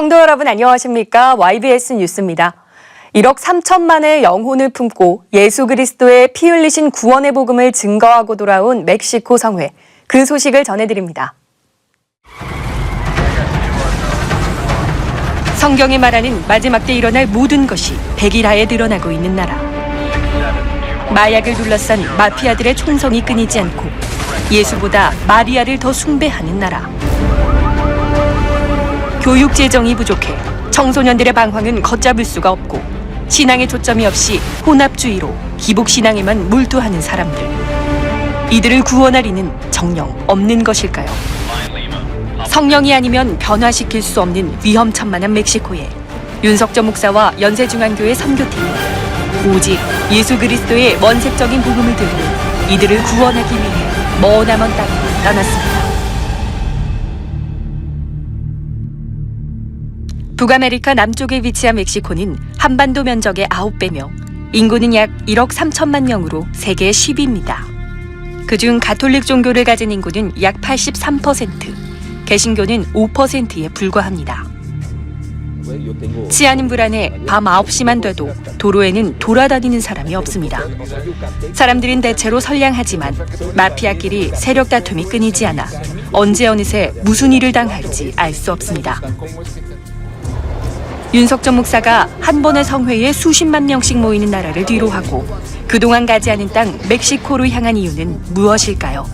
성도 여러분 안녕하십니까? YBS 뉴스입니다. 1억 3천만의 영혼을 품고 예수 그리스도의 피 흘리신 구원의 복음을 증거하고 돌아온 멕시코 성회. 그 소식을 전해드립니다. 성경이 말하는 마지막 때 일어날 모든 것이 백일하에 드러나고 있는 나라. 마약을 둘러싼 마피아들의 총성이 끊이지 않고 예수보다 마리아를 더 숭배하는 나라. 교육 재정이 부족해 청소년들의 방황은 걷잡을 수가 없고 신앙의 초점이 없이 혼합주의로 기복신앙에만 몰두하는 사람들. 이들을 구원하리는 정령 없는 것일까요? 성령이 아니면 변화시킬 수 없는 위험천만한 멕시코에 윤석전 목사와 연세중앙교회 선교팀이 오직 예수 그리스도의 원색적인 복음을 들고 이들을 구원하기 위해 머나먼 땅으로 떠났습니다. 북아메리카 남쪽에 위치한 멕시코는 한반도 면적의 9배며 인구는 약 1억 3천만 명으로 세계 10위입니다. 그중 가톨릭 종교를 가진 인구는 약 83%, 개신교는 5%에 불과합니다. 치안은 불안해 밤 9시만 돼도 도로에는 돌아다니는 사람이 없습니다. 사람들은 대체로 선량하지만 마피아끼리 세력 다툼이 끊이지 않아 언제 어느새 무슨 일을 당할지 알 수 없습니다. 윤석전 목사가 한 번의 성회에 수십만 명씩 모이는 나라를 뒤로하고 그동안 가지 않은 땅 멕시코로 향한 이유는 무엇일까요?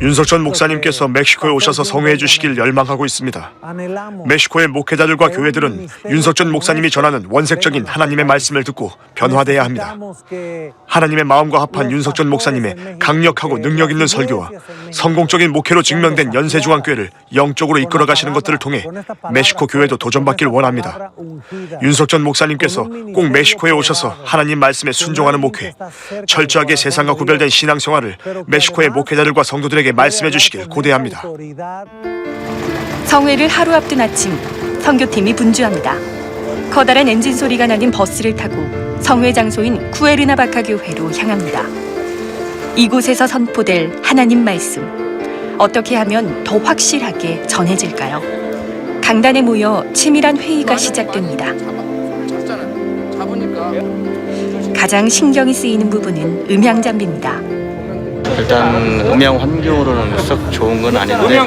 윤석전 목사님께서 멕시코에 오셔서 성회해 주시길 열망하고 있습니다. 멕시코의 목회자들과 교회들은 윤석전 목사님이 전하는 원색적인 하나님의 말씀을 듣고 변화돼야 합니다. 하나님의 마음과 합한 윤석전 목사님의 강력하고 능력 있는 설교와 성공적인 목회로 증명된 연세중앙교회를 영적으로 이끌어 가시는 것들을 통해 멕시코 교회도 도전받길 원합니다. 윤석전 목사님께서 꼭 멕시코에 오셔서 하나님 말씀에 순종하는 목회, 철저하게 세상과 구별된 신앙생활을 멕시코의 목회자들과 성도들에게 말씀해 주시길 고대합니다. 성회를 하루 앞둔 아침, 선교팀이 분주합니다. 커다란 엔진 소리가 나는 버스를 타고 성회 장소인 쿠에르나바카 교회로 향합니다. 이곳에서 선포될 하나님 말씀, 어떻게 하면 더 확실하게 전해질까요? 강단에 모여 치밀한 회의가 시작됩니다. 가장 신경이 쓰이는 부분은 음향 장비입니다. 일단 음향 환경으로는 썩 좋은 건 아닌데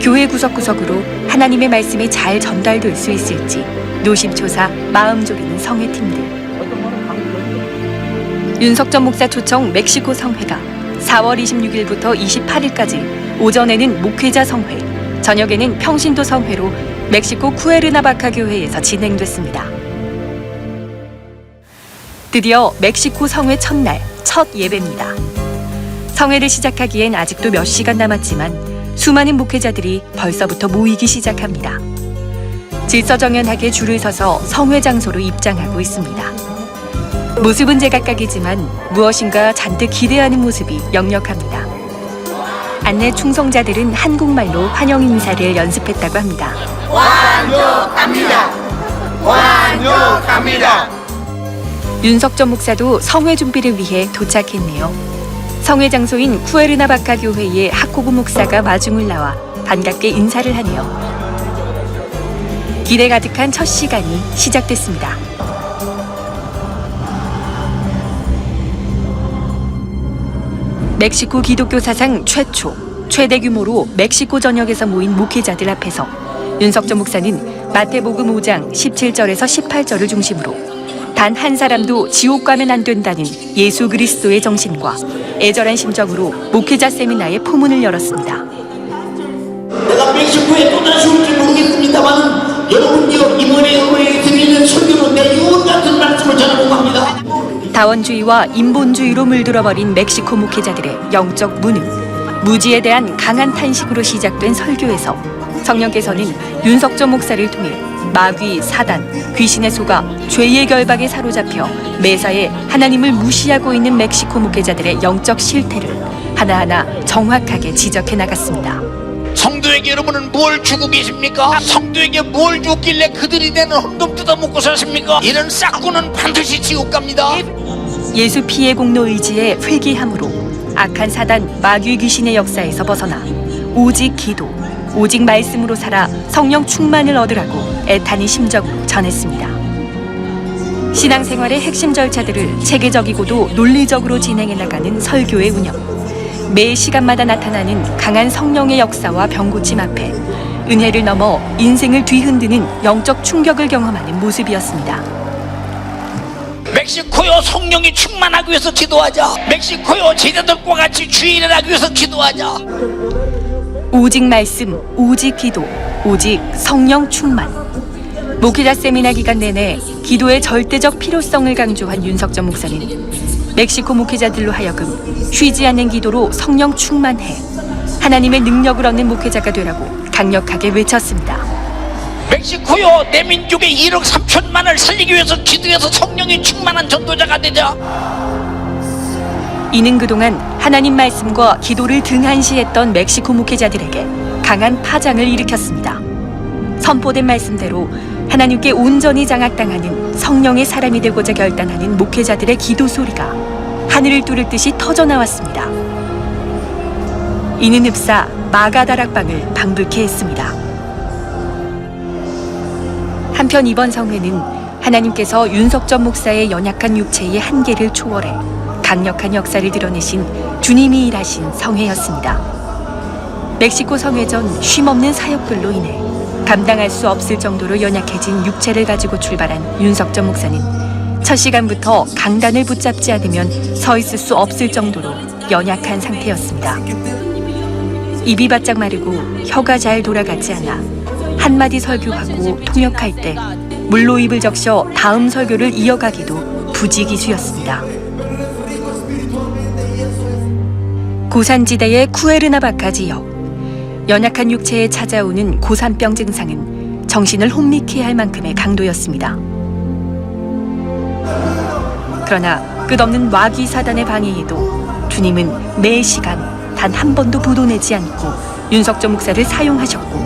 교회 구석구석으로 하나님의 말씀이 잘 전달될 수 있을지 노심초사 마음 졸이는 성회팀들. 윤석전 목사 초청 멕시코 성회가 4월 26일부터 28일까지 오전에는 목회자 성회, 저녁에는 평신도 성회로 멕시코 쿠에르나바카 교회에서 진행됐습니다. 드디어 멕시코 성회 첫날 첫 예배입니다. 성회를 시작하기엔 아직도 몇 시간 남았지만 수많은 목회자들이 벌써부터 모이기 시작합니다. 질서정연하게 줄을 서서 성회 장소로 입장하고 있습니다. 모습은 제각각이지만 무엇인가 잔뜩 기대하는 모습이 역력합니다. 안내 충성자들은 한국말로 환영 인사를 연습했다고 합니다. 환영합니다. 환영합니다. 윤석전 목사도 성회 준비를 위해 도착했네요. 성회 장소인 쿠에르나바카 교회의 하코브 목사가 마중을 나와 반갑게 인사를 하네요. 기대 가득한 첫 시간이 시작됐습니다. 멕시코 기독교 사상 최대 규모로 멕시코 전역에서 모인 목회자들 앞에서 윤석전 목사는 마태복음 5장 17절에서 18절을 중심으로 단 한 사람도 지옥 가면 안 된다는 예수 그리스도의 정신과 애절한 심정으로 목회자 세미나의 포문을 열었습니다. 내가 멕시코에 또다시 올지 모르겠습니다만 여러분께서 이번에 드리는 설교로 내 유언 같은 말씀을 전하고 갑니다. 다원주의와 인본주의로 물들어버린 멕시코 목회자들의 영적 무능, 무지에 대한 강한 탄식으로 시작된 설교에서 성령께서는 윤석전 목사를 통해 마귀, 사단, 귀신에 속아 죄의 결박에 사로잡혀 매사에 하나님을 무시하고 있는 멕시코 목회자들의 영적 실태를 하나하나 정확하게 지적해 나갔습니다. 성도에게 여러분은 뭘 주고 계십니까? 성도에게 뭘 줬길래 그들이 내는 헌금 뜯어먹고 사십니까? 이런 싹구는 반드시 지옥 갑니다. 예수 피의 공로 의지에 회개함으로 악한 사단, 마귀 귀신의 역사에서 벗어나 오직 기도, 오직 말씀으로 살아 성령 충만을 얻으라고 애타는 심정으로 전했습니다. 신앙생활의 핵심 절차들을 체계적이고도 논리적으로 진행해 나가는 설교의 운영. 매 시간마다 나타나는 강한 성령의 역사와 병고침 앞에 은혜를 넘어 인생을 뒤흔드는 영적 충격을 경험하는 모습이었습니다. 멕시코요, 성령이 충만하기 위해서 기도하자. 멕시코요, 제자들과 같이 주일을 하기 위해서 기도하자. 오직 말씀, 오직 기도, 오직 성령 충만. 목회자 세미나 기간 내내 기도의 절대적 필요성을 강조한 윤석전 목사는 멕시코 목회자들로 하여금 쉬지 않는 기도로 성령 충만해 하나님의 능력을 얻는 목회자가 되라고 강력하게 외쳤습니다. 멕시코요, 내 민족의 1억 3천만을 살리기 위해서 기도해서 성령이 충만한 전도자가 되자. 이는 그동안 하나님 말씀과 기도를 등한시했던 멕시코 목회자들에게 강한 파장을 일으켰습니다. 선포된 말씀대로 하나님께 온전히 장악당하는 성령의 사람이 되고자 결단하는 목회자들의 기도 소리가 하늘을 뚫을 듯이 터져나왔습니다. 이는 흡사 마가다락방을 방불케 했습니다. 한편 이번 성회는 하나님께서 윤석전 목사의 연약한 육체의 한계를 초월해 강력한 역사를 드러내신 주님이 일하신 성회였습니다. 멕시코 성회 전 쉼없는 사역들로 인해 감당할 수 없을 정도로 연약해진 육체를 가지고 출발한 윤석전 목사는 첫 시간부터 강단을 붙잡지 않으면 서 있을 수 없을 정도로 연약한 상태였습니다. 입이 바짝 마르고 혀가 잘 돌아가지 않아 한마디 설교하고 통역할 때 물로 입을 적셔 다음 설교를 이어가기도 부지기수였습니다. 고산지대의 쿠에르나바카 지역. 연약한 육체에 찾아오는 고산병 증상은 정신을 혼미케 할 만큼의 강도였습니다. 그러나 끝없는 마귀 사단의 방해에도 주님은 매 시간 단 한 번도 부도내지 않고 윤석전 목사를 사용하셨고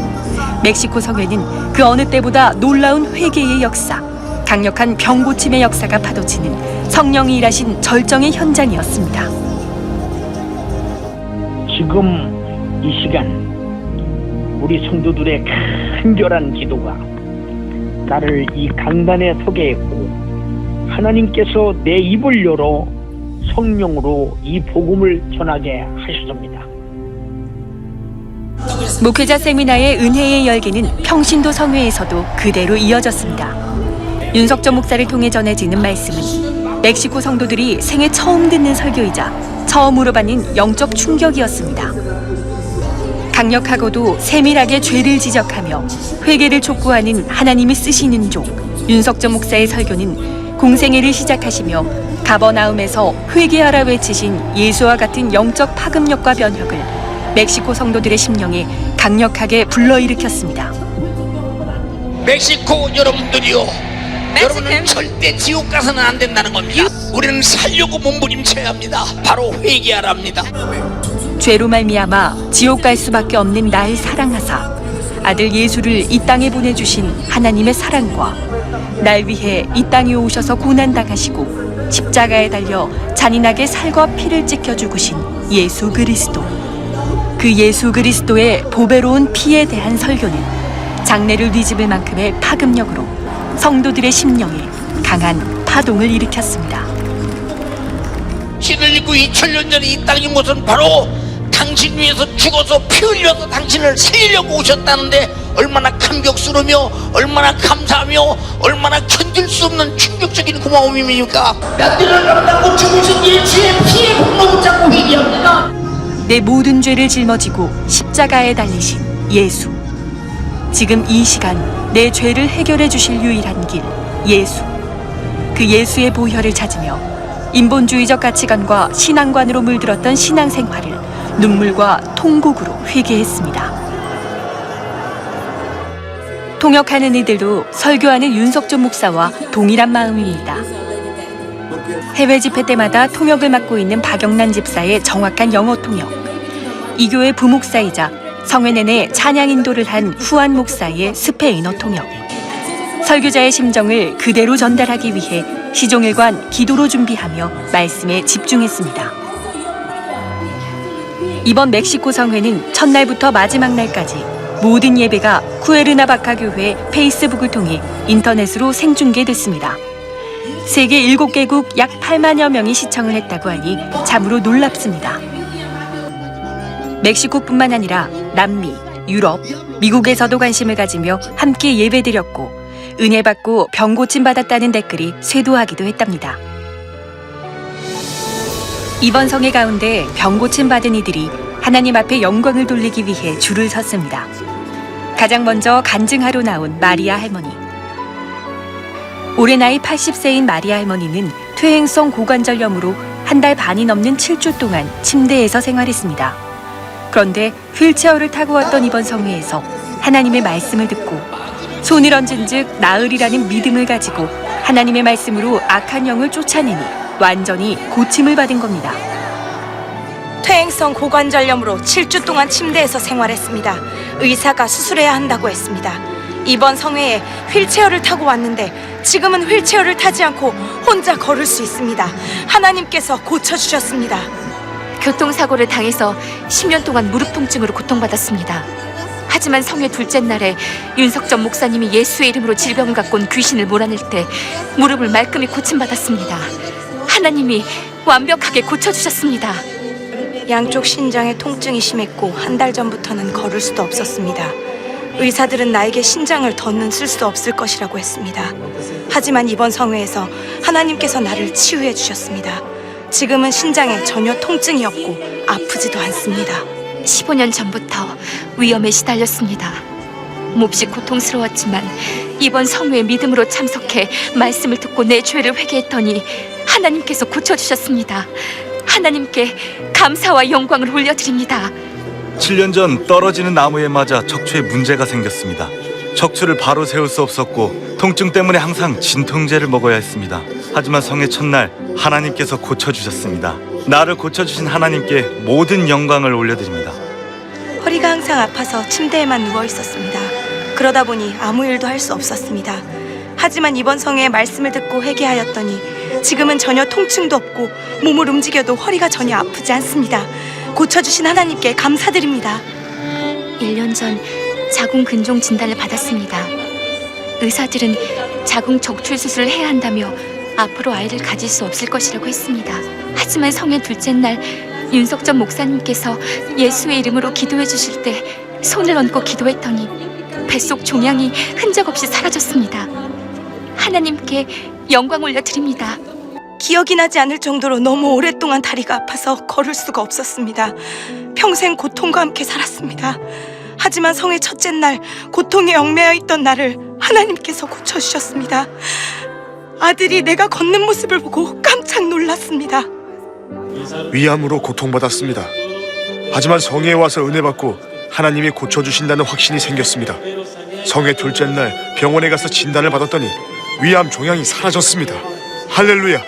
멕시코 성회는 그 어느 때보다 놀라운 회개의 역사, 강력한 병고침의 역사가 파도치는 성령이 일하신 절정의 현장이었습니다. 지금 이 시간 우리 성도들의 간절한 기도가 나를 이 강단에 서게 했고 하나님께서 내 입을 열어 성령으로 이 복음을 전하게 하셨습니다. 목회자 세미나의 은혜의 열기는 평신도 성회에서도 그대로 이어졌습니다. 윤석전 목사를 통해 전해지는 말씀은 멕시코 성도들이 생애 처음 듣는 설교이자 처음으로 받는 영적 충격이었습니다. 강력하고도 세밀하게 죄를 지적하며 회개를 촉구하는 하나님이 쓰시는 종 윤석전 목사의 설교는 공생애를 시작하시며 가버나움에서 회개하라 외치신 예수와 같은 영적 파급력과 변혁을 멕시코 성도들의 심령에 강력하게 불러일으켰습니다. 멕시코 여러분들이요, 여러분은 절대 지옥 가서는 안 된다는 겁니다. 우리는 살려고 몸부림쳐야 합니다. 바로 회개하라 합니다. 죄로 말미암아 지옥 갈 수밖에 없는 날 사랑하사 아들 예수를 이 땅에 보내주신 하나님의 사랑과 날 위해 이 땅에 오셔서 고난당하시고 십자가에 달려 잔인하게 살과 피를 찢겨 죽으신 예수 그리스도, 그 예수 그리스도의 보배로운 피에 대한 설교는 장래를 뒤집을 만큼의 파급력으로 성도들의 심령에 강한 파동을 일으켰습니다. 신을 입고 2000년 전에 이 땅에 온 것은 바로 당신 위해서 죽어서 피 흘려서 당신을 살리려고 오셨다는데 얼마나 감격스러우며 얼마나 감사하며 얼마나 견딜 수 없는 충격적인 고마움입니까? 나들을 넘다고 죽으신 예수의 피의 분노를 잡고 회개합니다. 내 모든 죄를 짊어지고 십자가에 달리신 예수, 지금 이 시간 내 죄를 해결해 주실 유일한 길 예수, 그 예수의 보혈을 찾으며 인본주의적 가치관과 신앙관으로 물들었던 신앙생활을 눈물과 통곡으로 회개했습니다. 통역하는 이들도 설교하는 윤석전 목사와 동일한 마음입니다. 해외 집회 때마다 통역을 맡고 있는 박영란 집사의 정확한 영어 통역, 이 교회 부목사이자 성회 내내 찬양 인도를 한 후안 목사의 스페인어 통역, 설교자의 심정을 그대로 전달하기 위해 시종일관 기도로 준비하며 말씀에 집중했습니다. 이번 멕시코 성회는 첫날부터 마지막 날까지 모든 예배가 쿠에르나바카 교회 페이스북을 통해 인터넷으로 생중계됐습니다. 세계 7개국 약 8만여 명이 시청을 했다고 하니 참으로 놀랍습니다. 멕시코뿐만 아니라 남미, 유럽, 미국에서도 관심을 가지며 함께 예배드렸고 은혜 받고 병 고침 받았다는 댓글이 쇄도하기도 했답니다. 이번 성회 가운데 병 고침 받은 이들이 하나님 앞에 영광을 돌리기 위해 줄을 섰습니다. 가장 먼저 간증하러 나온 마리아 할머니. 올해 나이 80세인 마리아 할머니는 퇴행성 고관절염으로 한 달 반이 넘는 7주 동안 침대에서 생활했습니다. 그런데 휠체어를 타고 왔던 이번 성회에서 하나님의 말씀을 듣고 손을 얹은 즉 나으리라는 믿음을 가지고 하나님의 말씀으로 악한 영을 쫓아내니 완전히 고침을 받은 겁니다. 퇴행성 고관절염으로 7주 동안 침대에서 생활했습니다. 의사가 수술해야 한다고 했습니다. 이번 성회에 휠체어를 타고 왔는데 지금은 휠체어를 타지 않고 혼자 걸을 수 있습니다. 하나님께서 고쳐주셨습니다. 교통사고를 당해서 10년 동안 무릎 통증으로 고통받았습니다. 하지만 성회 둘째 날에 윤석전 목사님이 예수의 이름으로 질병을 갖고 온 귀신을 몰아낼 때 무릎을 말끔히 고침받았습니다. 하나님이 완벽하게 고쳐주셨습니다. 양쪽 신장에 통증이 심했고 한 달 전부터는 걸을 수도 없었습니다. 의사들은 나에게 신장을 더는 쓸 수 없을 것이라고 했습니다. 하지만 이번 성회에서 하나님께서 나를 치유해 주셨습니다. 지금은 신장에 전혀 통증이 없고 아프지도 않습니다. 15년 전부터 위험에 시달렸습니다. 몹시 고통스러웠지만 이번 성회에 믿음으로 참석해 말씀을 듣고 내 죄를 회개했더니 하나님께서 고쳐주셨습니다. 하나님께 감사와 영광을 올려드립니다. 7년 전 떨어지는 나무에 맞아 척추에 문제가 생겼습니다. 척추를 바로 세울 수 없었고 통증 때문에 항상 진통제를 먹어야 했습니다. 하지만 성회 첫날 하나님께서 고쳐주셨습니다. 나를 고쳐주신 하나님께 모든 영광을 올려드립니다. 허리가 항상 아파서 침대에만 누워 있었습니다. 그러다 보니 아무 일도 할 수 없었습니다. 하지만 이번 성회에 말씀을 듣고 회개하였더니 지금은 전혀 통증도 없고 몸을 움직여도 허리가 전혀 아프지 않습니다. 고쳐주신 하나님께 감사드립니다. 1년 전 자궁 근종 진단을 받았습니다. 의사들은 자궁 적출 수술을 해야 한다며 앞으로 아이를 가질 수 없을 것이라고 했습니다. 하지만 성회 둘째 날 윤석전 목사님께서 예수의 이름으로 기도해 주실 때 손을 얹고 기도했더니 뱃속 종양이 흔적 없이 사라졌습니다. 하나님께 영광 올려드립니다. 기억이 나지 않을 정도로 너무 오랫동안 다리가 아파서 걸을 수가 없었습니다. 평생 고통과 함께 살았습니다. 하지만 성회 첫째 날 고통에 얽매여 있던 나를 하나님께서 고쳐주셨습니다. 아들이 내가 걷는 모습을 보고 깜짝 놀랐습니다. 위암으로 고통받았습니다. 하지만 성회에 와서 은혜 받고 하나님이 고쳐주신다는 확신이 생겼습니다. 성회 둘째 날 병원에 가서 진단을 받았더니 위암 종양이 사라졌습니다. 할렐루야!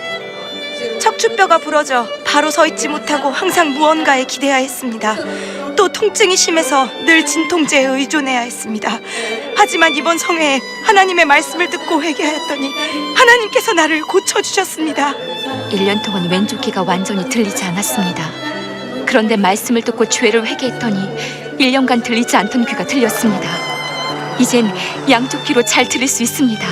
척추뼈가 부러져 바로 서 있지 못하고 항상 무언가에 기대야 했습니다. 또 통증이 심해서 늘 진통제에 의존해야 했습니다. 하지만 이번 성회에 하나님의 말씀을 듣고 회개하였더니 하나님께서 나를 고쳐주셨습니다. 1년 동안 왼쪽 귀가 완전히 들리지 않았습니다. 그런데 말씀을 듣고 죄를 회개했더니 1년간 들리지 않던 귀가 들렸습니다. 이젠 양쪽 귀로 잘 들을 수 있습니다.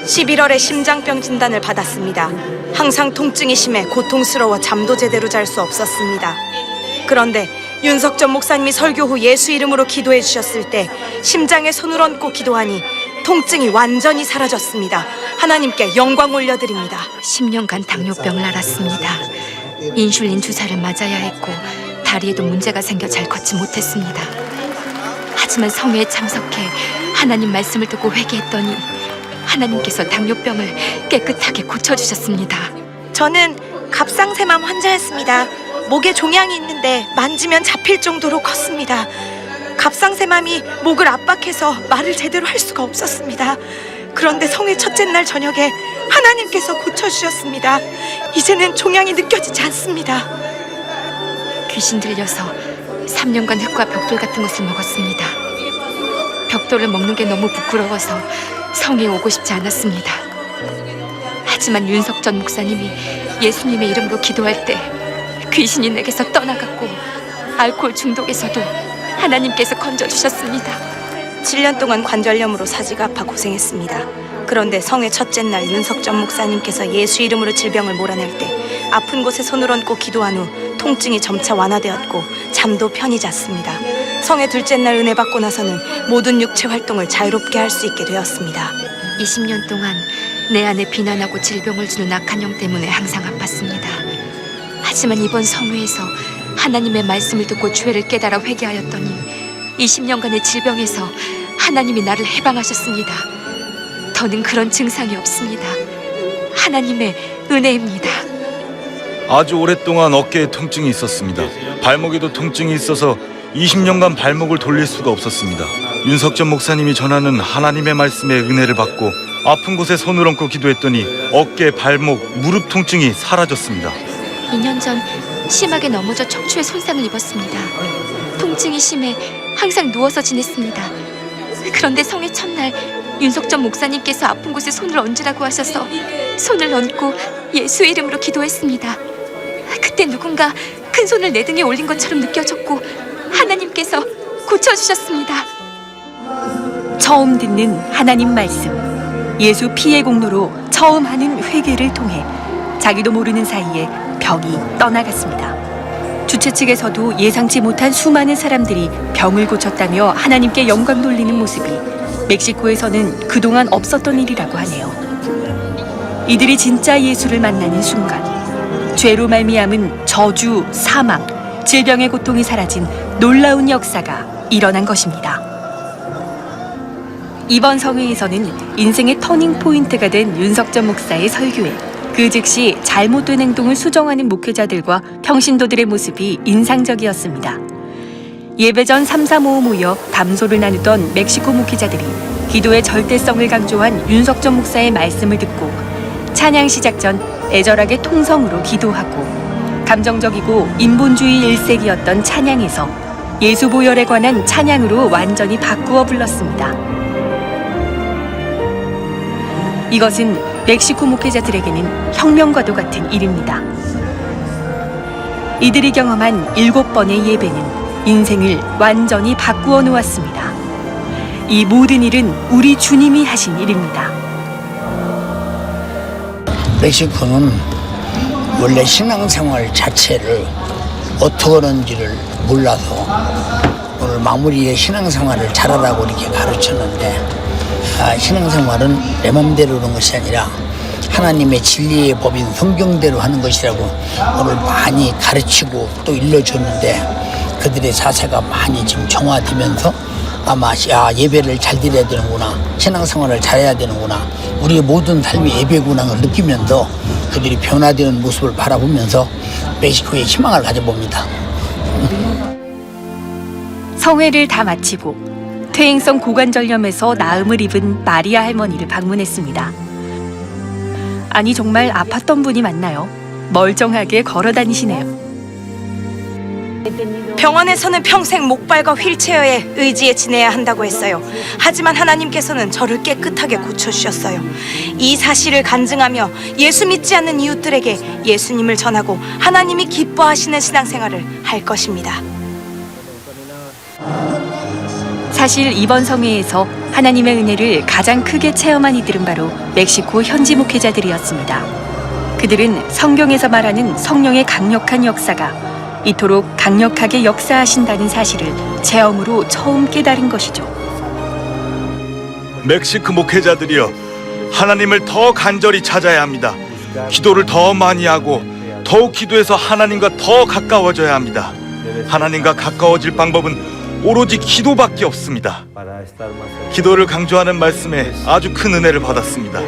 11월에 심장병 진단을 받았습니다. 항상 통증이 심해 고통스러워 잠도 제대로 잘 수 없었습니다. 그런데 윤석전 목사님이 설교 후 예수 이름으로 기도해 주셨을 때 심장에 손을 얹고 기도하니 통증이 완전히 사라졌습니다. 하나님께 영광 올려드립니다. 10년간 당뇨병을 앓았습니다. 인슐린 주사를 맞아야 했고 다리에도 문제가 생겨 잘 걷지 못했습니다. 하지만 성회에 참석해 하나님 말씀을 듣고 회개했더니 하나님께서 당뇨병을 깨끗하게 고쳐주셨습니다. 저는 갑상샘암 환자였습니다. 목에 종양이 있는데 만지면 잡힐 정도로 컸습니다. 갑상샘암이 목을 압박해서 말을 제대로 할 수가 없었습니다. 그런데 성회 첫째 날 저녁에 하나님께서 고쳐주셨습니다. 이제는 종양이 느껴지지 않습니다. 귀신 들려서 3년간 흙과 벽돌 같은 것을 먹었습니다. 벽돌을 먹는 게 너무 부끄러워서 성에 오고 싶지 않았습니다. 하지만 윤석전 목사님이 예수님의 이름으로 기도할 때 귀신이 내게서 떠나갔고 알코올 중독에서도 하나님께서 건져주셨습니다. 7년 동안 관절염으로 사지가 아파 고생했습니다. 그런데 성회 첫째 날 윤석전 목사님께서 예수 이름으로 질병을 몰아낼 때 아픈 곳에 손을 얹고 기도한 후 통증이 점차 완화되었고 잠도 편히 잤습니다. 성회 둘째 날 은혜 받고 나서는 모든 육체 활동을 자유롭게 할 수 있게 되었습니다. 20년 동안 내 안에 비난하고 질병을 주는 악한 영 때문에 항상 아팠습니다. 하지만 이번 성회에서 하나님의 말씀을 듣고 죄를 깨달아 회개하였더니 20년간의 질병에서 하나님이 나를 해방하셨습니다. 더는 그런 증상이 없습니다. 하나님의 은혜입니다. 아주 오랫동안 어깨에 통증이 있었습니다. 발목에도 통증이 있어서 20년간 발목을 돌릴 수가 없었습니다. 윤석전 목사님이 전하는 하나님의 말씀에 은혜를 받고 아픈 곳에 손을 얹고 기도했더니 어깨, 발목, 무릎 통증이 사라졌습니다. 2년 전 심하게 넘어져 척추에 손상을 입었습니다. 통증이 심해 항상 누워서 지냈습니다. 그런데 성회 첫날 윤석전 목사님께서 아픈 곳에 손을 얹으라고 하셔서 손을 얹고 예수 이름으로 기도했습니다. 그때 누군가 큰 손을 내 등에 올린 것처럼 느껴졌고 하나님께서 고쳐주셨습니다. 처음 듣는 하나님 말씀, 예수 피의 공로로 처음 하는 회개를 통해 자기도 모르는 사이에 병이 떠나갔습니다. 주최 측에서도 예상치 못한 수많은 사람들이 병을 고쳤다며 하나님께 영광 돌리는 모습이 멕시코에서는 그동안 없었던 일이라고 하네요. 이들이 진짜 예수를 만나는 순간 죄로 말미암은 저주, 사망, 질병의 고통이 사라진 놀라운 역사가 일어난 것입니다. 이번 성회에서는 인생의 터닝 포인트가 된 윤석전 목사의 설교에 그 즉시 잘못된 행동을 수정하는 목회자들과 평신도들의 모습이 인상적이었습니다. 예배 전 3-4-5 모여 담소를 나누던 멕시코 목회자들이 기도의 절대성을 강조한 윤석전 목사의 말씀을 듣고 찬양 시작 전 애절하게 통성으로 기도하고 감정적이고 인본주의 일색이었던 찬양에서 예수 보혈에 관한 찬양으로 완전히 바꾸어 불렀습니다. 이것은 멕시코 목회자들에게는 혁명과도 같은 일입니다. 이들이 경험한 7번의 예배는 인생을 완전히 바꾸어 놓았습니다. 이 모든 일은 우리 주님이 하신 일입니다. 멕시코는 원래 신앙생활 자체를 어떻게 하는지를 몰라서 오늘 마무리에 신앙생활을 잘하라고 이렇게 가르쳤는데 신앙생활은 내 맘대로 하는 것이 아니라 하나님의 진리의 법인 성경대로 하는 것이라고 오늘 많이 가르치고 또 일러줬는데 그들의 자세가 많이 지금 정화되면서 아마 예배를 잘 드려야 되는구나, 신앙생활을 잘해야 되는구나, 우리의 모든 삶이 예배구나를 느끼면서 그들이 변화되는 모습을 바라보면서 멕시코에 희망을 가져봅니다. 성회를 다 마치고 퇴행성 고관절염에서 나음을 입은 마리아 할머니를 방문했습니다. 아니 정말 아팠던 분이 맞나요? 멀쩡하게 걸어 다니시네요. 병원에서는 평생 목발과 휠체어에 의지해 지내야 한다고 했어요. 하지만 하나님께서는 저를 깨끗하게 고쳐주셨어요. 이 사실을 간증하며 예수 믿지 않는 이웃들에게 예수님을 전하고 하나님이 기뻐하시는 신앙생활을 할 것입니다. 사실 이번 성회에서 하나님의 은혜를 가장 크게 체험한 이들은 바로 멕시코 현지 목회자들이었습니다. 그들은 성경에서 말하는 성령의 강력한 역사가 이토록 강력하게 역사하신다는 사실을 체험으로 처음 깨달은 것이죠. 멕시코 목회자들이여, 하나님을 더 간절히 찾아야 합니다. 기도를 더 많이 하고 더욱 기도해서 하나님과 더 가까워져야 합니다. 하나님과 가까워질 방법은 오로지 기도밖에 없습니다. 기도를 강조하는 말씀에 아주 큰 은혜를 받았습니다.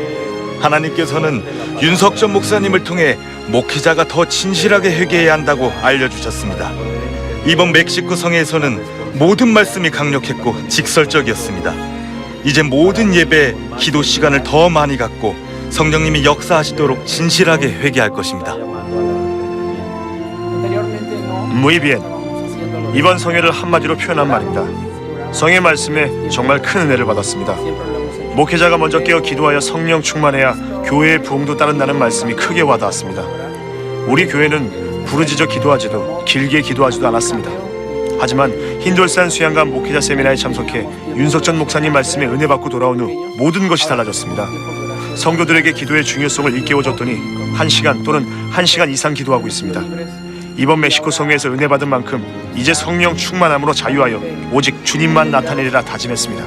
하나님께서는 윤석전 목사님을 통해 목회자가 더 진실하게 회개해야 한다고 알려주셨습니다. 이번 멕시코 성회에서는 모든 말씀이 강력했고 직설적이었습니다. 이제 모든 예배에 기도 시간을 더 많이 갖고 성령님이 역사하시도록 진실하게 회개할 것입니다. Muy bien. 이번 성회를 한마디로 표현한 말입니다. 성의 말씀에 정말 큰 은혜를 받았습니다. 목회자가 먼저 깨어 기도하여 성령 충만해야 교회의 부흥도 따른다는 말씀이 크게 와닿았습니다. 우리 교회는 부르짖어 기도하지도 길게 기도하지도 않았습니다. 하지만 흰돌산 수양관 목회자 세미나에 참석해 윤석전 목사님 말씀에 은혜 받고 돌아온 후 모든 것이 달라졌습니다. 성도들에게 기도의 중요성을 일깨워줬더니 1시간 또는 1시간 이상 기도하고 있습니다. 이번 멕시코 성회에서 은혜 받은 만큼 이제 성령 충만함으로 자유하여 오직 주님만 나타내리라 다짐했습니다.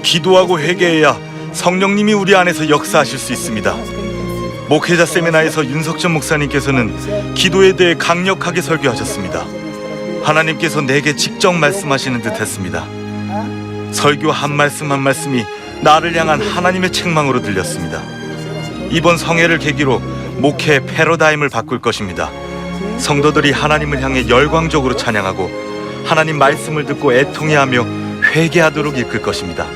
기도하고 회개해야 성령님이 우리 안에서 역사하실 수 있습니다. 목회자 세미나에서 윤석전 목사님께서는 기도에 대해 강력하게 설교하셨습니다. 하나님께서 내게 직접 말씀하시는 듯 했습니다. 설교 한 말씀 한 말씀이 나를 향한 하나님의 책망으로 들렸습니다. 이번 성회를 계기로 목회 패러다임을 바꿀 것입니다. 성도들이 하나님을 향해 열광적으로 찬양하고 하나님 말씀을 듣고 애통해하며 회개하도록 이끌 것입니다.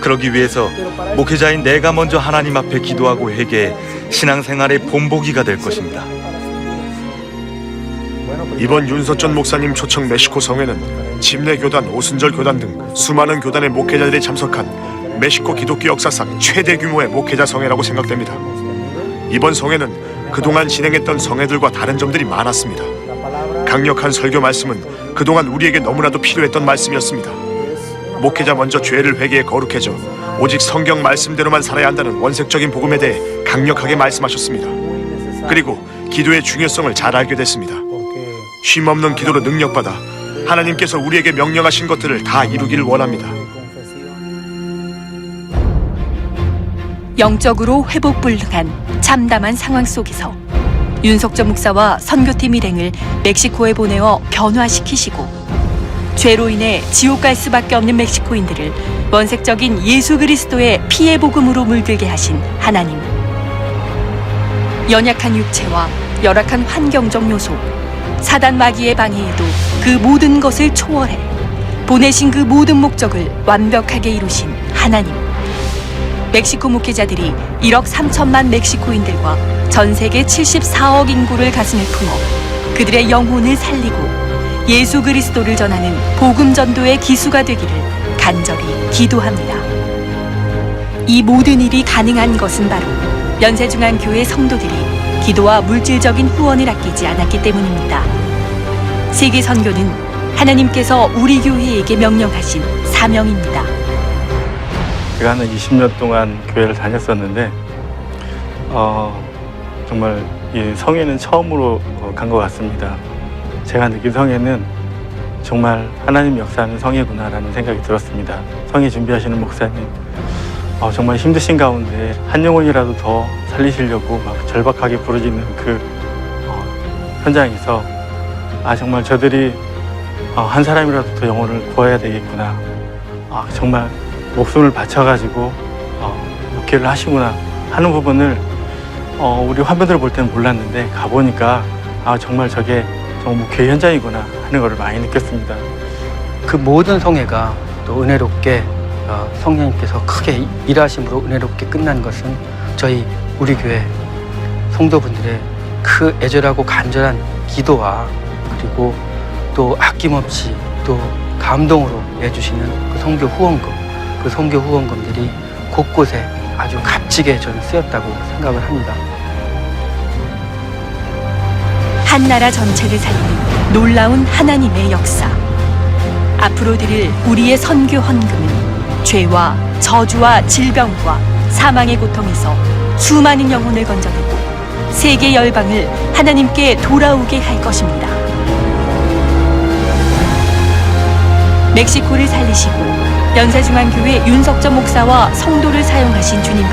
그러기 위해서 목회자인 내가 먼저 하나님 앞에 기도하고 회개해 신앙생활의 본보기가 될 것입니다. 이번 윤석전 목사님 초청 멕시코 성회는 침례교단, 오순절 교단 등 수많은 교단의 목회자들이 참석한 멕시코 기독교 역사상 최대 규모의 목회자 성회라고 생각됩니다. 이번 성회는 그동안 진행했던 성회들과 다른 점들이 많았습니다. 강력한 설교 말씀은 그동안 우리에게 너무나도 필요했던 말씀이었습니다. 목회자 먼저 죄를 회개해 거룩해져 오직 성경 말씀대로만 살아야 한다는 원색적인 복음에 대해 강력하게 말씀하셨습니다. 그리고 기도의 중요성을 잘 알게 됐습니다. 쉼없는 기도로 능력받아 하나님께서 우리에게 명령하신 것들을 다 이루기를 원합니다. 영적으로 회복불능한 참담한 상황 속에서 윤석전 목사와 선교팀 일행을 멕시코에 보내어 변화시키시고 죄로 인해 지옥 갈 수밖에 없는 멕시코인들을 원색적인 예수 그리스도의 피의 복음으로 물들게 하신 하나님. 연약한 육체와 열악한 환경적 요소, 사단 마귀의 방해에도 그 모든 것을 초월해 보내신 그 모든 목적을 완벽하게 이루신 하나님. 멕시코 목회자들이 1억 3천만 멕시코인들과 전 세계 74억 인구를 가슴에 품어 그들의 영혼을 살리고 예수 그리스도를 전하는 복음 전도의 기수가 되기를 간절히 기도합니다. 이 모든 일이 가능한 것은 바로 연세중앙교회 성도들이 기도와 물질적인 후원을 아끼지 않았기 때문입니다. 세계 선교는 하나님께서 우리 교회에게 명령하신 사명입니다. 제가 한 20년 동안 교회를 다녔었는데 정말 이 성회는 처음으로 간 것 같습니다. 제가 느낀 성회는 정말 하나님 역사하는 성회구나라는 생각이 들었습니다. 성회 준비하시는 목사님 정말 힘드신 가운데 한 영혼이라도 더 살리시려고 막 절박하게 부르짖는 그 현장에서 정말 저들이 한 사람이라도 더 영혼을 구해야 되겠구나, 정말 목숨을 바쳐가지고 목회를 하시구나 하는 부분을 우리 화면으로 볼 때는 몰랐는데 가보니까 정말 저게 정말 목회 현장이구나 하는 것을 많이 느꼈습니다. 그 모든 성회가 또 은혜롭게 성령님께서 크게 일하심으로 은혜롭게 끝난 것은 우리 교회 성도분들의 그 애절하고 간절한 기도와 그리고 또 아낌없이 또 감동으로 내주시는 그 선교 후원금, 그 선교 후원금들이 곳곳에 아주 값지게 저는 쓰였다고 생각을 합니다. 한 나라 전체를 살리는 놀라운 하나님의 역사. 앞으로 드릴 우리의 선교 헌금은 죄와 저주와 질병과 사망의 고통에서 수많은 영혼을 건져내고 세계 열방을 하나님께 돌아오게 할 것입니다. 멕시코를 살리시고 연세중앙교회 윤석전 목사와 성도를 사용하신 주님께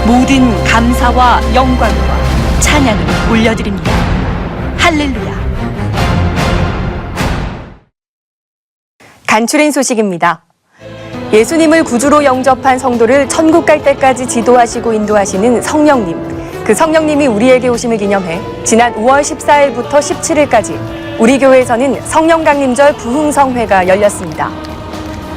모든 감사와 영광과 찬양을 올려드립니다. 할렐루야. 간추린 소식입니다. 예수님을 구주로 영접한 성도를 천국 갈 때까지 지도하시고 인도하시는 성령님. 그 성령님이 우리에게 오심을 기념해 지난 5월 14일부터 17일까지 우리 교회에서는 성령강림절 부흥성회가 열렸습니다.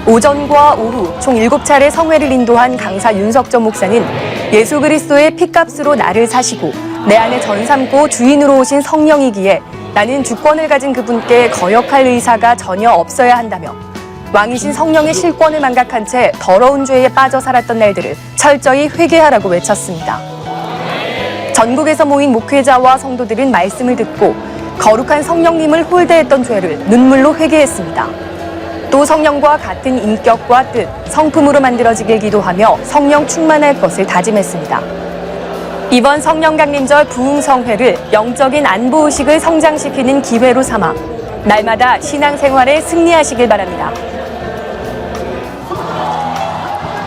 오전과 오후 총 7차례 성회를 인도한 강사 윤석전 목사는 예수 그리스도의 피값으로 나를 사시고 내 안에 전 삼고 주인으로 오신 성령이기에 나는 주권을 가진 그분께 거역할 의사가 전혀 없어야 한다며 왕이신 성령의 실권을 망각한 채 더러운 죄에 빠져 살았던 날들을 철저히 회개하라고 외쳤습니다. 전국에서 모인 목회자와 성도들은 말씀을 듣고 거룩한 성령님을 홀대했던 죄를 눈물로 회개했습니다. 또 성령과 같은 인격과 뜻, 성품으로 만들어지길 기도하며 성령 충만할 것을 다짐했습니다. 이번 성령강림절 부흥성회를 영적인 안보의식을 성장시키는 기회로 삼아 날마다 신앙생활에 승리하시길 바랍니다.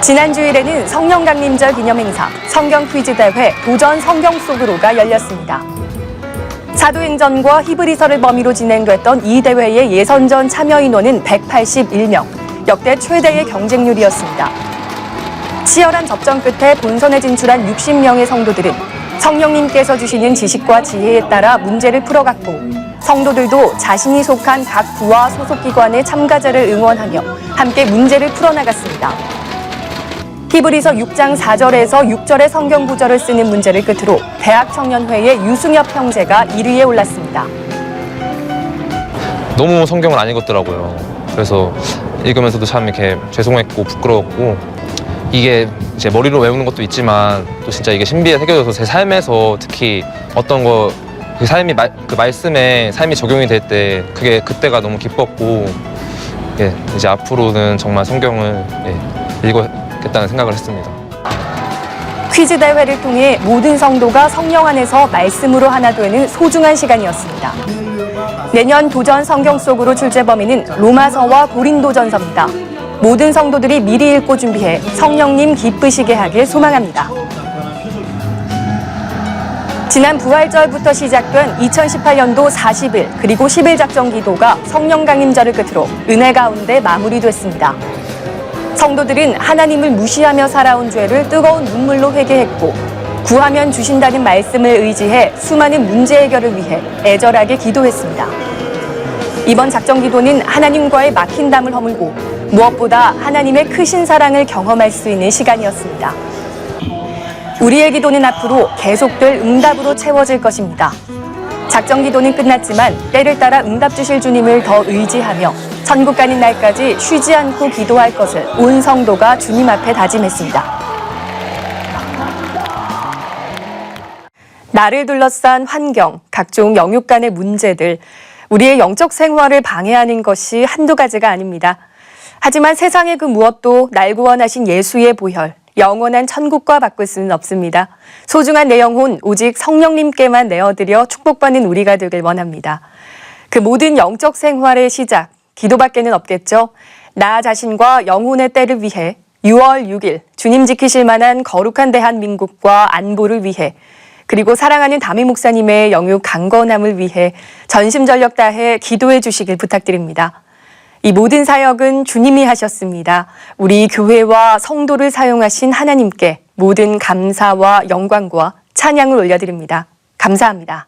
지난 주일에는 성령강림절 기념행사 성경퀴즈대회 도전 성경 속으로가 열렸습니다. 사도행전과 히브리서를 범위로 진행됐던 이 대회의 예선전 참여 인원은 181명, 역대 최대의 경쟁률이었습니다. 치열한 접전 끝에 본선에 진출한 60명의 성도들은 성령님께서 주시는 지식과 지혜에 따라 문제를 풀어갔고, 성도들도 자신이 속한 각 부와 소속기관의 참가자를 응원하며 함께 문제를 풀어나갔습니다. 히브리서 6장 4절에서 6절의 성경 구절을 쓰는 문제를 끝으로 대학청년회의 유승엽 형제가 1위에 올랐습니다. 너무 성경을 안 읽었더라고요. 그래서 읽으면서도 참 이렇게 죄송했고 부끄러웠고, 이게 이제 머리로 외우는 것도 있지만 또 진짜 이게 신비에 새겨져서 제 삶에서 특히 어떤 거 그 삶이 그 말씀에 삶이 적용이 될 때 그때가 너무 기뻤고, 예, 이제 앞으로는 정말 성경을 읽겠다는 생각을 했습니다. 퀴즈 대회를 통해 모든 성도가 성령 안에서 말씀으로 하나 되는 소중한 시간이었습니다. 내년 도전 성경 속으로 출제 범위는 로마서와 고린도전서입니다. 모든 성도들이 미리 읽고 준비해 성령님 기쁘시게 하길 소망합니다. 지난 부활절부터 시작된 2018년도 40일 그리고 10일 작정 기도가 성령강림절을 끝으로 은혜 가운데 마무리됐습니다. 성도들은 하나님을 무시하며 살아온 죄를 뜨거운 눈물로 회개했고, 구하면 주신다는 말씀을 의지해 수많은 문제 해결을 위해 애절하게 기도했습니다. 이번 작정 기도는 하나님과의 막힌 담을 허물고 무엇보다 하나님의 크신 사랑을 경험할 수 있는 시간이었습니다. 우리의 기도는 앞으로 계속될 응답으로 채워질 것입니다. 작정 기도는 끝났지만 때를 따라 응답 주실 주님을 더 의지하며 천국 가는 날까지 쉬지 않고 기도할 것을 온 성도가 주님 앞에 다짐했습니다. 나를 둘러싼 환경, 각종 영육 간의 문제들, 우리의 영적 생활을 방해하는 것이 한두 가지가 아닙니다. 하지만 세상의 그 무엇도 날 구원하신 예수의 보혈, 영원한 천국과 바꿀 수는 없습니다. 소중한 내 영혼 오직 성령님께만 내어드려 축복받는 우리가 되길 원합니다. 그 모든 영적 생활의 시작, 기도밖에는 없겠죠. 나 자신과 영혼의 때를 위해 6월 6일 주님 지키실 만한 거룩한 대한민국과 안보를 위해, 그리고 사랑하는 담임 목사님의 영육 강건함을 위해 전심전력 다해 기도해 주시길 부탁드립니다. 이 모든 사역은 주님이 하셨습니다. 우리 교회와 성도를 사용하신 하나님께 모든 감사와 영광과 찬양을 올려드립니다. 감사합니다.